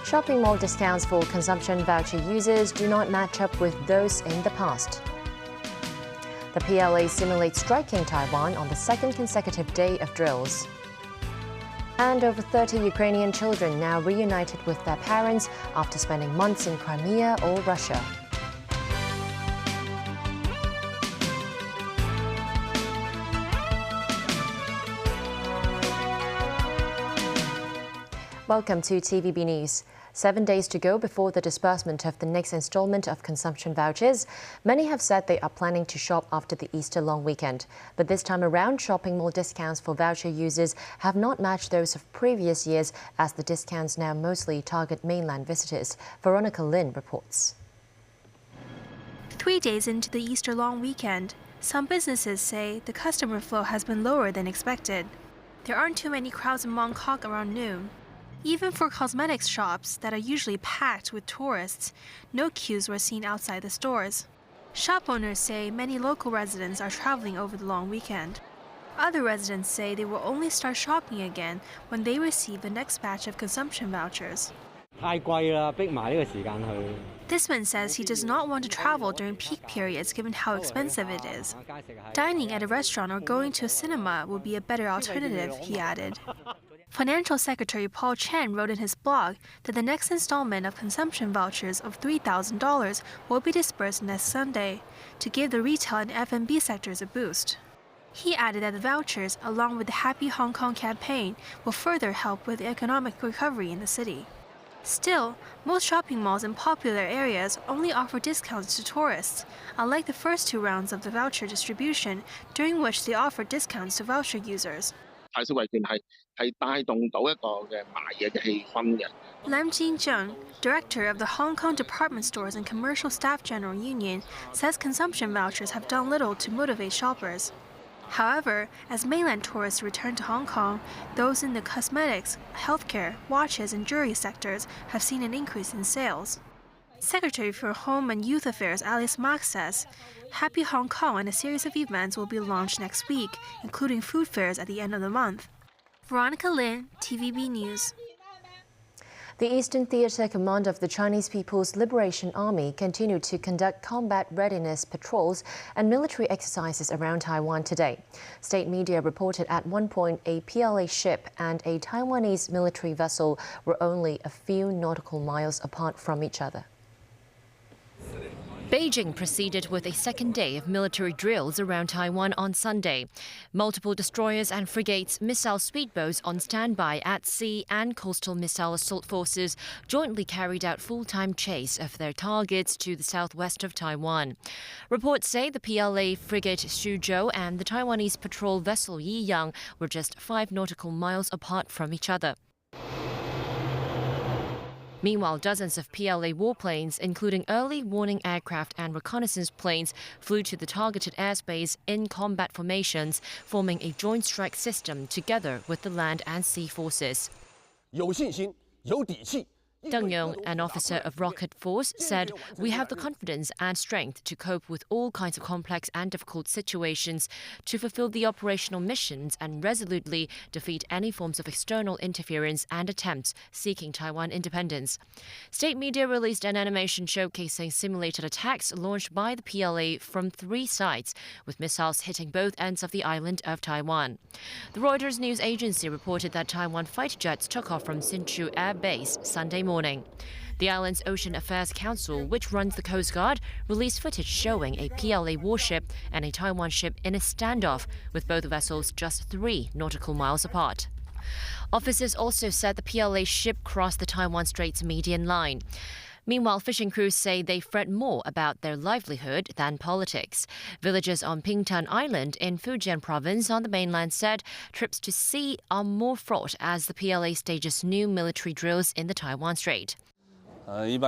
Shopping mall discounts for consumption voucher users do not match up with those in the past. The PLA simulates striking Taiwan on the second consecutive day of drills. And over 30 Ukrainian children now reunited with their parents after spending months in Crimea or Russia. Welcome to TVB News. 7 days to go before the disbursement of the next installment of consumption vouchers. Many have said they are planning to shop after the Easter long weekend. But this time around, shopping mall discounts for voucher users have not matched those of previous years, as the discounts now mostly target mainland visitors. Veronica Lin reports. 3 days into the Easter long weekend, some businesses say the customer flow has been lower than expected. There aren't too many crowds in Mongkok around noon. Even for cosmetics shops that are usually packed with tourists, no queues were seen outside the stores. Shop owners say many local residents are traveling over the long weekend. Other residents say they will only start shopping again when they receive the next batch of consumption vouchers. This man says he does not want to travel during peak periods given how expensive it is. Dining at a restaurant or going to a cinema will be a better alternative, he added. Financial Secretary Paul Chen wrote in his blog that the next installment of consumption vouchers of $3,000 will be disbursed next Sunday to give the retail and F&B sectors a boost. He added that the vouchers, along with the Happy Hong Kong campaign, will further help with the economic recovery in the city. Still, most shopping malls in popular areas only offer discounts to tourists, unlike the first 2 rounds of the voucher distribution, during which they offered discounts to voucher users. Lam Jin-jung, director of the Hong Kong Department Stores and Commercial Staff General Union, says consumption vouchers have done little to motivate shoppers. However, as mainland tourists return to Hong Kong, those in the cosmetics, healthcare, watches, and jewelry sectors have seen an increase in sales. Secretary for Home and Youth Affairs Alice Mak says Happy Hong Kong and a series of events will be launched next week, including food fairs at the end of the month. Veronica Lin, TVB News. The Eastern Theater Command of the Chinese People's Liberation Army continued to conduct combat readiness patrols and military exercises around Taiwan today. State media reported at one point a PLA ship and a Taiwanese military vessel were only a few nautical miles apart from each other. Beijing proceeded with a second day of military drills around Taiwan on Sunday. Multiple destroyers and frigates, missile speedboats on standby at sea, and coastal missile assault forces jointly carried out full-time chase of their targets to the southwest of Taiwan. Reports say the PLA frigate Suzhou and the Taiwanese patrol vessel Yiyang were just 5 nautical miles apart from each other. Meanwhile, dozens of PLA warplanes, including early warning aircraft and reconnaissance planes, flew to the targeted airspace in combat formations, forming a joint strike system together with the land and sea forces. Deng Yong, an officer of Rocket Force, said, "We have the confidence and strength to cope with all kinds of complex and difficult situations, to fulfill the operational missions and resolutely defeat any forms of external interference and attempts seeking Taiwan independence." State media released an animation showcasing simulated attacks launched by the PLA from 3 sites, with missiles hitting both ends of the island of Taiwan. The Reuters news agency reported that Taiwan fighter jets took off from Hsinchu Air Base Sunday morning. The island's Ocean Affairs Council, which runs the Coast Guard, released footage showing a PLA warship and a Taiwan ship in a standoff, with both vessels just 3 nautical miles apart. Officers also said the PLA ship crossed the Taiwan Strait's median line. Meanwhile, fishing crews say they fret more about their livelihood than politics. Villagers on Pingtan Island in Fujian province on the mainland said trips to sea are more fraught as the PLA stages new military drills in the Taiwan Strait. A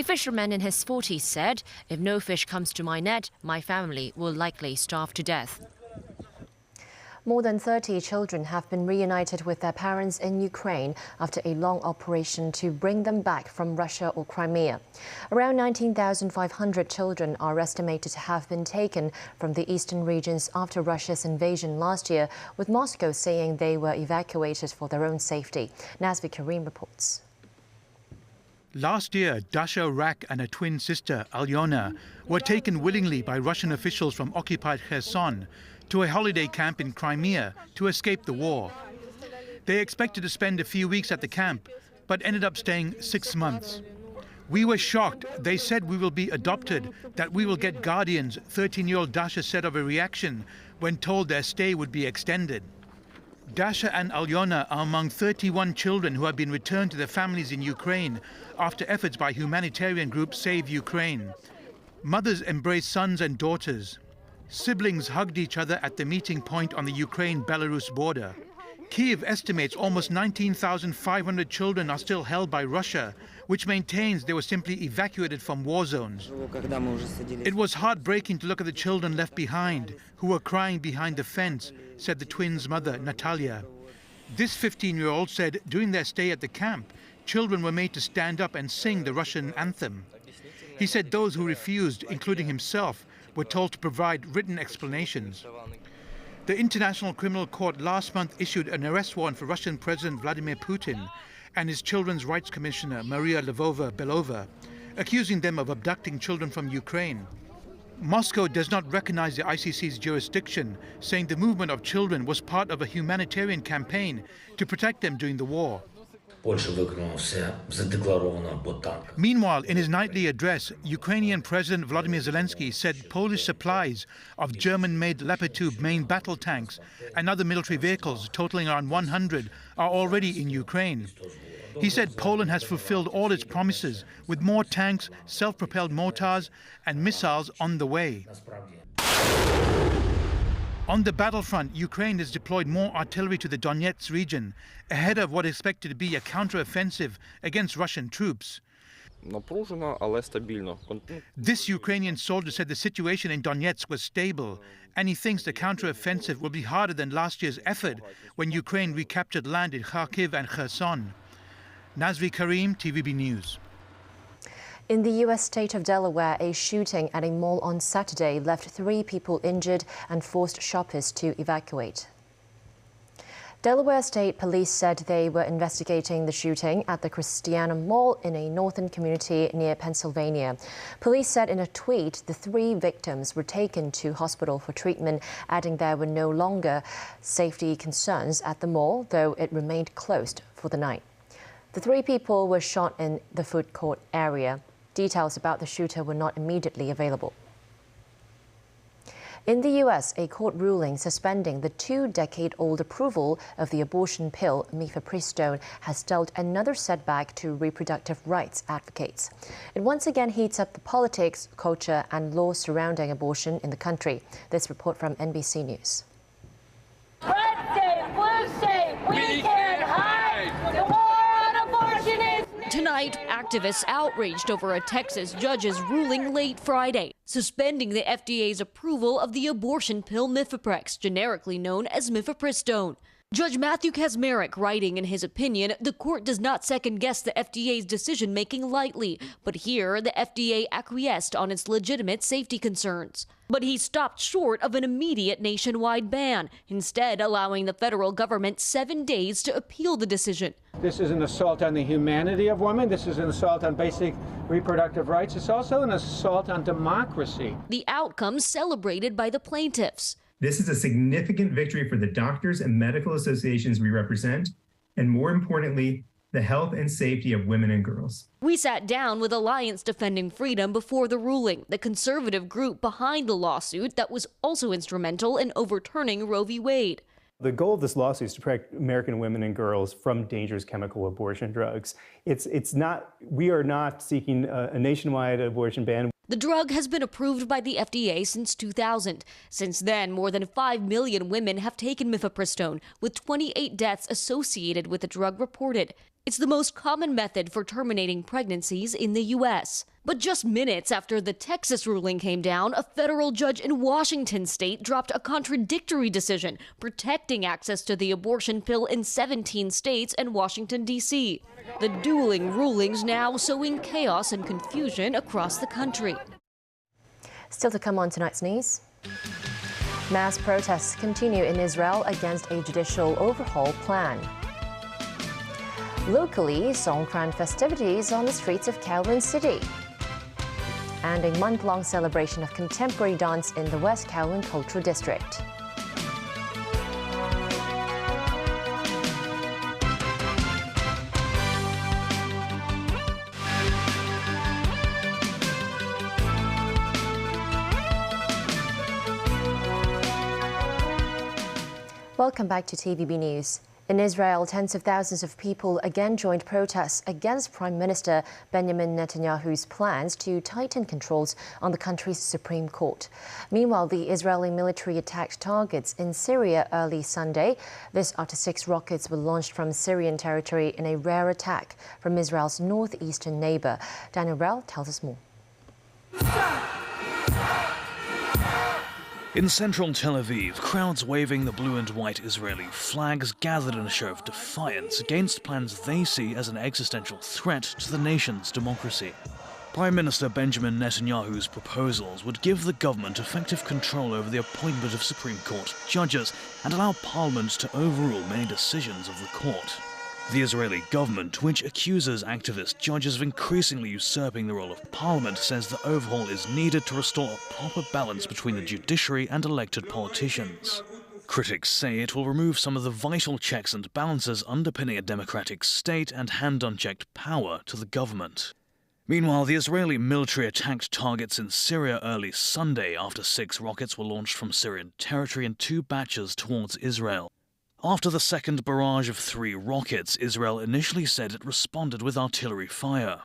fisherman in his 40s said, "If no fish comes to my net, my family will likely starve to death." More than 30 children have been reunited with their parents in Ukraine after a long operation to bring them back from Russia or Crimea. Around 19,500 children are estimated to have been taken from the eastern regions after Russia's invasion last year, with Moscow saying they were evacuated for their own safety. Nazvi Karim reports. Last year, Dasha Rak and her twin sister, Alyona, were taken willingly by Russian officials from occupied Kherson to a holiday camp in Crimea to escape the war. They expected to spend a few weeks at the camp, but ended up staying 6 months. We were shocked. They said we will be adopted, that we will get guardians, 13-year-old Dasha said of a reaction when told their stay would be extended. Dasha and Alyona are among 31 children who have been returned to their families in Ukraine after efforts by humanitarian group Save Ukraine. Mothers embraced sons and daughters. Siblings hugged each other at the meeting point on the Ukraine-Belarus border. Kyiv estimates almost 19,500 children are still held by Russia, which maintains they were simply evacuated from war zones. It was heartbreaking to look at the children left behind, who were crying behind the fence, said the twins' mother, Natalia. This 15-year-old said during their stay at the camp, children were made to stand up and sing the Russian anthem. He said those who refused, including himself, were told to provide written explanations. The International Criminal Court last month issued an arrest warrant for Russian President Vladimir Putin and his Children's Rights Commissioner, Maria Lvova-Belova, accusing them of abducting children from Ukraine. Moscow does not recognize the ICC's jurisdiction, saying the movement of children was part of a humanitarian campaign to protect them during the war. Meanwhile, in his nightly address, Ukrainian President Volodymyr Zelensky said Polish supplies of German-made Leopard 2 main battle tanks and other military vehicles, totaling around 100, are already in Ukraine. He said Poland has fulfilled all its promises, with more tanks, self-propelled mortars and missiles on the way. On the battlefront, Ukraine has deployed more artillery to the Donetsk region, ahead of what is expected to be a counter-offensive against Russian troops. This Ukrainian soldier said the situation in Donetsk was stable, and he thinks the counter-offensive will be harder than last year's effort when Ukraine recaptured land in Kharkiv and Kherson. Nazvi Karim, TVB News. In the U.S. state of Delaware, a shooting at a mall on Saturday left 3 people injured and forced shoppers to evacuate. Delaware State Police said they were investigating the shooting at the Christiana Mall in a northern community near Pennsylvania. Police said in a tweet the 3 victims were taken to hospital for treatment, adding there were no longer safety concerns at the mall, though it remained closed for the night. The 3 people were shot in the food court area. Details about the shooter were not immediately available. In the U.S., a court ruling suspending the 2-decade-old approval of the abortion pill mifepristone has dealt another setback to reproductive rights advocates. It once again heats up the politics, culture and law surrounding abortion in the country. This report from NBC News. Red state, blue state, we can't hide. The war on abortion is Tonight, activists outraged over a Texas judge's ruling late Friday, suspending the FDA's approval of the abortion pill Mifeprex, generically known as mifepristone. Judge Matthew Kaczmarek writing in his opinion, the court does not second-guess the FDA's decision-making lightly, but here the FDA acquiesced on its legitimate safety concerns. But he stopped short of an immediate nationwide ban, instead allowing the federal government 7 days to appeal the decision. This is an assault on the humanity of women. This is an assault on basic reproductive rights. It's also an assault on democracy. The outcome celebrated by the plaintiffs. This is a significant victory for the doctors and medical associations we represent, and more importantly, the health and safety of women and girls. We sat down with Alliance Defending Freedom before the ruling, the conservative group behind the lawsuit that was also instrumental in overturning Roe v. Wade. The goal of this lawsuit is to protect American women and girls from dangerous chemical abortion drugs. We are not seeking a nationwide abortion ban. The drug has been approved by the FDA since 2000. Since then, more than 5 million women have taken mifepristone, with 28 deaths associated with the drug reported. It's the most common method for terminating pregnancies in the U.S. But just minutes after the Texas ruling came down, a federal judge in Washington state dropped a contradictory decision protecting access to the abortion pill in 17 states and Washington, D.C. The dueling rulings now sowing chaos and confusion across the country. Still to come on tonight's news. Mass protests continue in Israel against a judicial overhaul plan. Locally, Songkran festivities on the streets of Kowloon City. And a month-long celebration of contemporary dance in the West Kowloon Cultural District. Welcome back to TVB News. In Israel, tens of thousands of people again joined protests against Prime Minister Benjamin Netanyahu's plans to tighten controls on the country's Supreme Court. Meanwhile, the Israeli military attacked targets in Syria early Sunday. This after 6 rockets were launched from Syrian territory in a rare attack from Israel's northeastern neighbor. Daniel Rell tells us more. In central Tel Aviv, crowds waving the blue and white Israeli flags gathered in a show of defiance against plans they see as an existential threat to the nation's democracy. Prime Minister Benjamin Netanyahu's proposals would give the government effective control over the appointment of Supreme Court judges and allow Parliament to overrule many decisions of the court. The Israeli government, which accuses activist judges of increasingly usurping the role of Parliament, says the overhaul is needed to restore a proper balance between the judiciary and elected politicians. Critics say it will remove some of the vital checks and balances underpinning a democratic state and hand unchecked power to the government. Meanwhile, the Israeli military attacked targets in Syria early Sunday after 6 rockets were launched from Syrian territory in 2 batches towards Israel. After the second barrage of 3 rockets, Israel initially said it responded with artillery fire.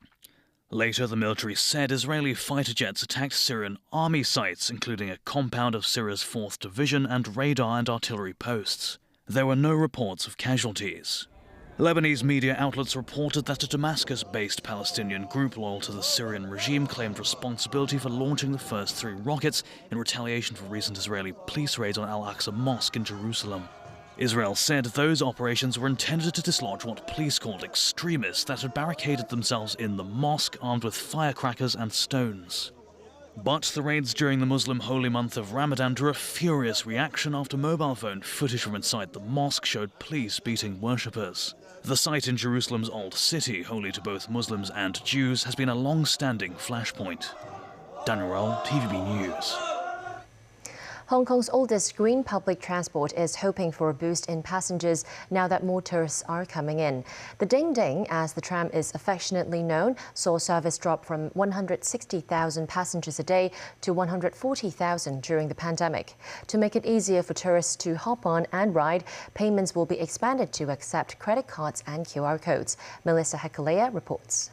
Later, the military said Israeli fighter jets attacked Syrian army sites, including a compound of Syria's 4th Division and radar and artillery posts. There were no reports of casualties. Lebanese media outlets reported that a Damascus-based Palestinian group loyal to the Syrian regime claimed responsibility for launching the first 3 rockets in retaliation for recent Israeli police raids on Al-Aqsa Mosque in Jerusalem. Israel said those operations were intended to dislodge what police called extremists that had barricaded themselves in the mosque armed with firecrackers and stones. But the raids during the Muslim holy month of Ramadan drew a furious reaction after mobile phone footage from inside the mosque showed police beating worshippers. The site in Jerusalem's Old City, holy to both Muslims and Jews, has been a long-standing flashpoint. Daniel Rell, TVB News. Hong Kong's oldest green public transport is hoping for a boost in passengers now that more tourists are coming in. The Ding Ding, as the tram is affectionately known, saw service drop from 160,000 passengers a day to 140,000 during the pandemic. To make it easier for tourists to hop on and ride, payments will be expanded to accept credit cards and QR codes. Melissa Hekalea reports.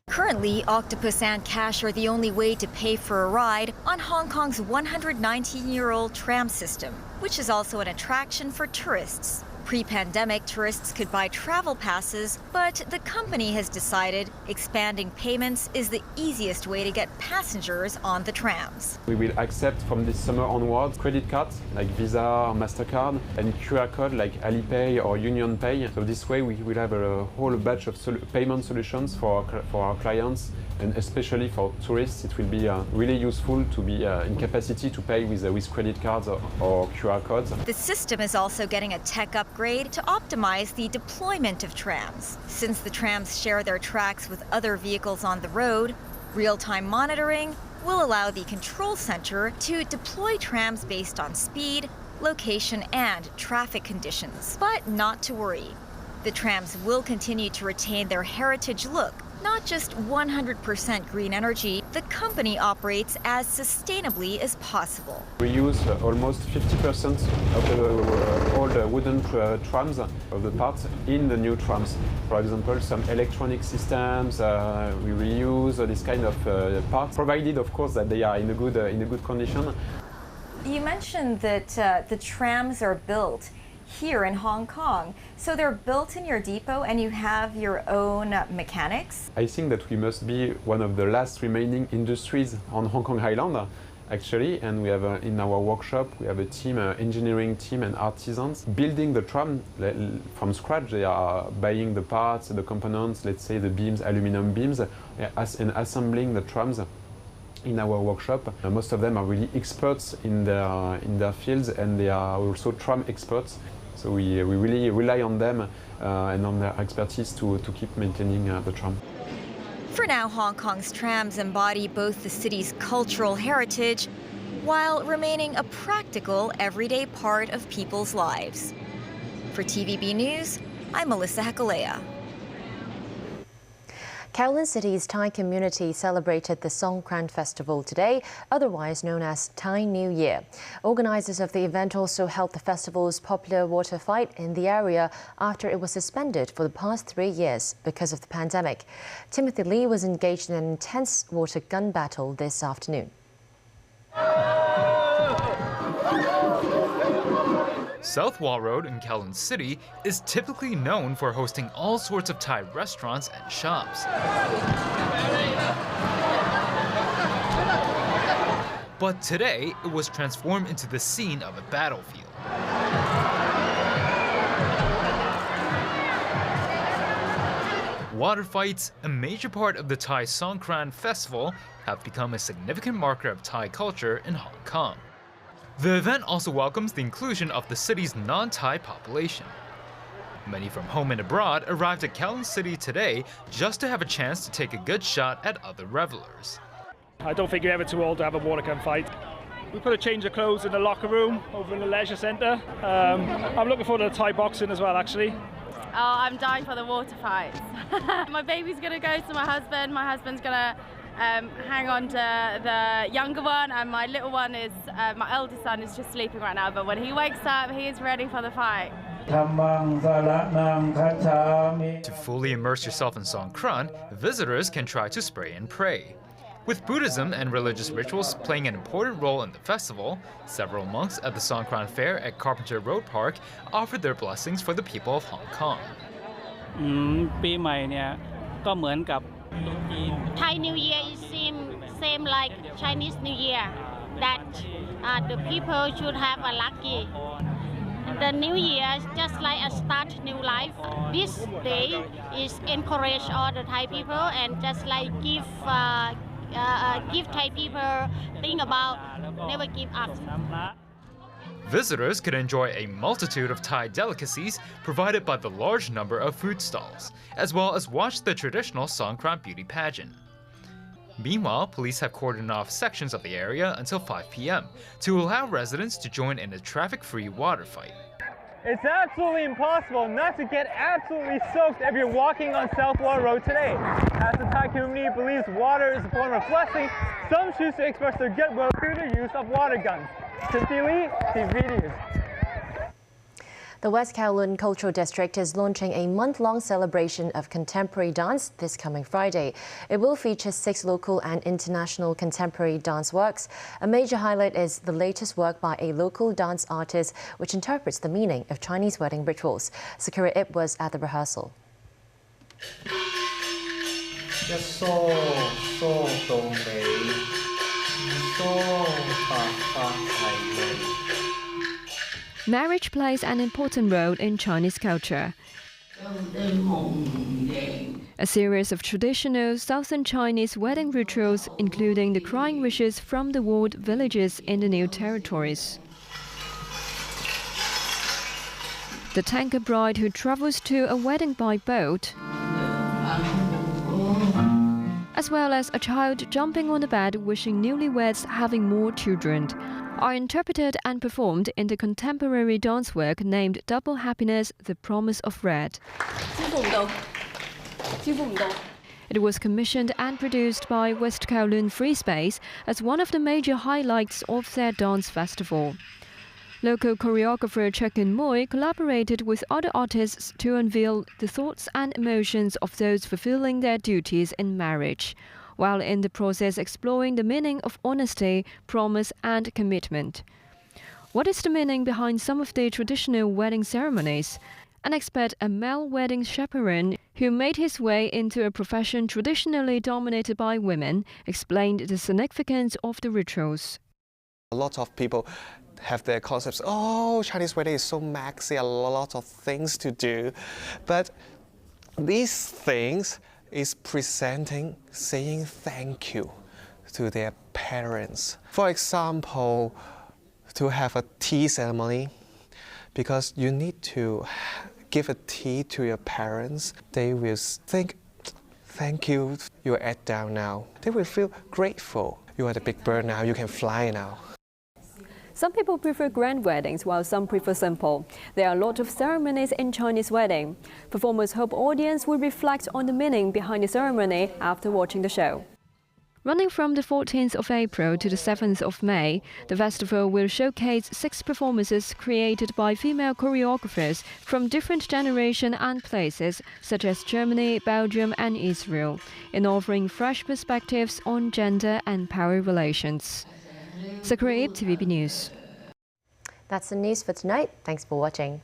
Currently, octopus and cash are the only way to pay for a ride on Hong Kong's 119-year-old tram system, which is also an attraction for tourists. Pre-pandemic, tourists could buy travel passes, but the company has decided expanding payments is the easiest way to get passengers on the trams. We will accept from this summer onwards credit cards like Visa or MasterCard and QR code like Alipay or UnionPay. So this way we will have a whole batch of payment solutions for our clients, and especially for tourists it will be really useful to be in capacity to pay with credit cards or QR codes. The system is also getting a tech upgrade to optimize the deployment of trams. Since the trams share their tracks with other vehicles on the road, real-time monitoring will allow the control center to deploy trams based on speed, location, and traffic conditions. But not to worry. The trams will continue to retain their heritage look. Not just 100% green energy, the company operates as sustainably as possible. We use almost 50% of all the wooden trams of the parts in the new trams. For example, some electronic systems, we reuse this kind of parts, provided of course that they are in a good condition. You mentioned that the trams are built here in Hong Kong. So they're built in your depot and you have your own mechanics? I think that we must be one of the last remaining industries on Hong Kong Island, actually, and we have in our workshop we have a team, engineering team and artisans building the tram from scratch. They are buying the parts, the components, let's say the beams, aluminum beams, and assembling the trams in our workshop. Most of them are really experts in their fields, and they are also tram experts. So we really rely on them and on their expertise to keep maintaining the tram. For now, Hong Kong's trams embody both the city's cultural heritage while remaining a practical, everyday part of people's lives. For TVB News, I'm Melissa Hekalea. Kowloon City's Thai community celebrated the Songkran Festival today, otherwise known as Thai New Year. Organisers of the event also held the festival's popular water fight in the area after it was suspended for the past 3 years because of the pandemic. Timothy Lee was engaged in an intense water gun battle this afternoon. South Wall Road in Kowloon City is typically known for hosting all sorts of Thai restaurants and shops. But today, it was transformed into the scene of a battlefield. Water fights, a major part of the Thai Songkran Festival, have become a significant marker of Thai culture in Hong Kong. The event also welcomes the inclusion of the city's non-Thai population. Many from home and abroad arrived at Kowloon City today just to have a chance to take a good shot at other revelers. I don't think you're ever too old to have a water gun fight. We put a change of clothes in the locker room over in the leisure centre. I'm looking forward to the Thai boxing as well, actually. Oh, I'm dying for the water fights. My baby's going to go to my husband. My husband's going to hang on to the younger one, and my little one is, my eldest son is just sleeping right now, but when he wakes up, he is ready for the fight. To fully immerse yourself in Songkran, visitors can try to spray and pray. With Buddhism and religious rituals playing an important role in the festival, several monks at the Songkran Fair at Carpenter Road Park offered their blessings for the people of Hong Kong. Thai New Year is same like Chinese New Year, that the people should have a lucky. The New Year is just like a start new life. This day is encourage all the Thai people and just like give Thai people think about never give up. Visitors could enjoy a multitude of Thai delicacies provided by the large number of food stalls, as well as watch the traditional Songkran beauty pageant. Meanwhile, police have cordoned off sections of the area until 5 p.m. to allow residents to join in a traffic-free water fight. It's absolutely impossible not to get absolutely soaked if you're walking on South Wall Road today. As the Thai community believes water is a form of blessing, some choose to express their goodwill through the use of water guns. Timothy Lee, TV News. The West Kowloon Cultural District is launching a month-long celebration of contemporary dance this coming Friday. It will feature 6 local and international contemporary dance works. A major highlight is the latest work by a local dance artist which interprets the meaning of Chinese wedding rituals. Sakura Ip was at the rehearsal. Marriage plays an important role in Chinese culture. A series of traditional Southern Chinese wedding rituals, including the crying wishes from the walled villages in the new territories. The tanker bride who travels to a wedding by boat, as well as a child jumping on the bed wishing newlyweds having more children, are interpreted and performed in the contemporary dance work named Double Happiness, The Promise of Red. It was commissioned and produced by West Kowloon Free Space as one of the major highlights of their dance festival. Local choreographer Chekin Moy collaborated with other artists to unveil the thoughts and emotions of those fulfilling their duties in marriage, while in the process exploring the meaning of honesty, promise and commitment. What is the meaning behind some of the traditional wedding ceremonies? An expert, a male wedding chaperone who made his way into a profession traditionally dominated by women, explained the significance of the rituals. A lot of people have their concepts, oh, Chinese wedding is so maxi, a lot of things to do. But these things is presenting, saying thank you to their parents. For example, to have a tea ceremony, because you need to give a tea to your parents. They will think, thank you, you are at down now. They will feel grateful. You are the big bird now, you can fly now. Some people prefer grand weddings, while some prefer simple. There are a lot of ceremonies in Chinese wedding. Performers hope audience will reflect on the meaning behind the ceremony after watching the show. Running from the 14th of April to the 7th of May, the festival will showcase 6 performances created by female choreographers from different generations and places, such as Germany, Belgium and Israel, in offering fresh perspectives on gender and power relations. Sakura Ip, TVB News. That's the news for tonight. Thanks for watching.